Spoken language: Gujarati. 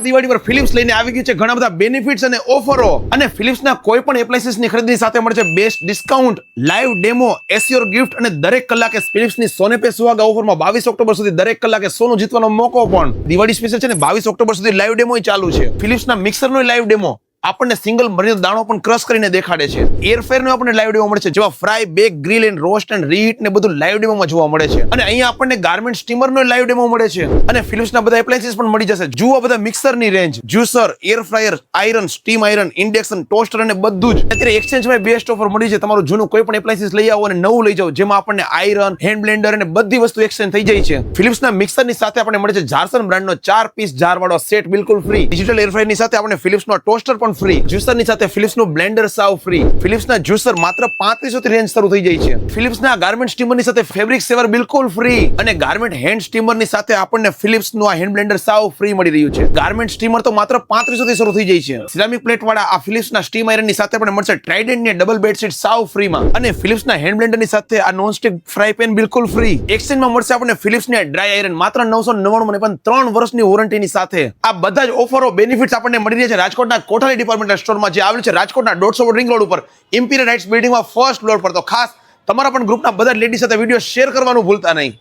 દિવાળી પર ફિલિપ્સ લઈને આવી ગયું છે ઘણા બધા બેનિફિટ્સ અને ઓફરો, અને ફિલિપ્સના કોઈ પણ એપ્લાયન્સીસની ખરીદી સાથે મળે છે best discount, live demo, assure gift અને દરેક કલાકે ફિલિપ્સની સોને પે સુહાગા ઓફરમાં 22 ઓક્ટોબર સુધી દરેક કલાકે સોનું જીતવાનો મોકો પણ. દિવાળી સ્પેશિયલ છે ને 22 ઓક્ટોબર સુધી લાઈવ ડેમો ચાલુ છે. ફિલિપ્સના મિક્સરનો લાઈવ ડેમો આપણને સિંગલ મરીનો દાણો પણ ક્રશ કરીને દેખાડે છે. એર ફેર નો આપણને લાઈવ ડેમો મળે છે, જેમાં fry, back, grill and roast and reheat ને બધું લાઈવ ડેમોમાં જોવા મળે છે. અને અહીંયા આપણને ગાર્મેન્ટ સ્ટીમર નો લાઈવ ડેમો મળે છે, અને ફિલિપ્સના બધા એપ્લાયન્સીસ પણ મળી જશે. જુઓ બધા મિક્સરની range, juicer, air fryer, iron, steam iron, induction, toaster અને બધું જ. અત્યારે એક્સચેન્જમાં બેસ્ટ ઓફર મળી છે. તમારું જૂનું કોઈ પણ એપ્લાયન્સીસ લઈ આવો અને નવું લઈ જાઓ, જેમાં આપણને આયરન, હેન્ડ બ્લેન્ડર અને બધી વસ્તુ એક્સચેન્જ થઈ જાય છે. ફિલિપ્સના મિક્સરની સાથે આપણને મળે છે જારસન બ્રાન્ડનો 4 પીસ જાર વાળો સેટ બિલકુલ ફ્રી. ડિજિટલ એર ફ્રાયરની સાથે આપણને ફિલિપ્સનો ટોસ્ટર પણ ફ્રી. જ્યુસરની સાથે ફિલિપ્સનું બ્લેન્ડર સાવ ફ્રી. ફિલિપ્સના જ્યુસર માત્ર 3500 થી રેન્જ શરૂ થઈ જાય છે. ફિલિપ્સના ગાર્મેન્ટ સ્ટીમરની સાથે ફેબ્રિક સેવર બિલકુલ ફ્રી, અને ગાર્મેન્ટ હેન્ડ સ્ટીમરની સાથે આપણને ફિલિપ્સનું આ હેન્ડ બ્લેન્ડર સાવ ફ્રી મળી રહ્યું છે. ગાર્મેન્ટ સ્ટીમર તો માત્ર 3500 થી શરૂ થઈ જાય છે. સિરામિક પ્લેટ વાળા આ ફિલિપ્સના સ્ટીમ આયરનની સાથે આપણને મળશે ટ્રાઇડન્ટ ની ડબલ બેડશીટ સાવ ફ્રીમાં, અને ફિલિપ્સના હેન્ડ બ્લેન્ડરની સાથે આ નોનસ્ટિક ફ્રાય પેન બિલકુલ ફ્રી. એક્સચેન્જમાં મળશે આપણને ફિલિપ્સની ડ્રાય આયરન માત્ર 999 માં, પણ 3 વર્ષની વોરંટીની સાથે. આ બધા જ ઓફરો બેનિફિટ્સ આપણને મળી રહ્યા છે રાજકોટના કોઠારી ડિપાર્ટમેન્ટલ સ્ટોરમાં, જે આવેલું છે રાજકોટના 150 રિંગ રોડ ઉપર ઇમ્પિરિયલ હાઇટ્સ બિલ્ડિંગમાં ફર્સ્ટ ફ્લોર પર. તો ખાસ તમારા પણ ગ્રુપના બધા લેડીઝ સાથે વિડીયો શેર કરવાનું ભૂલતા નહીં.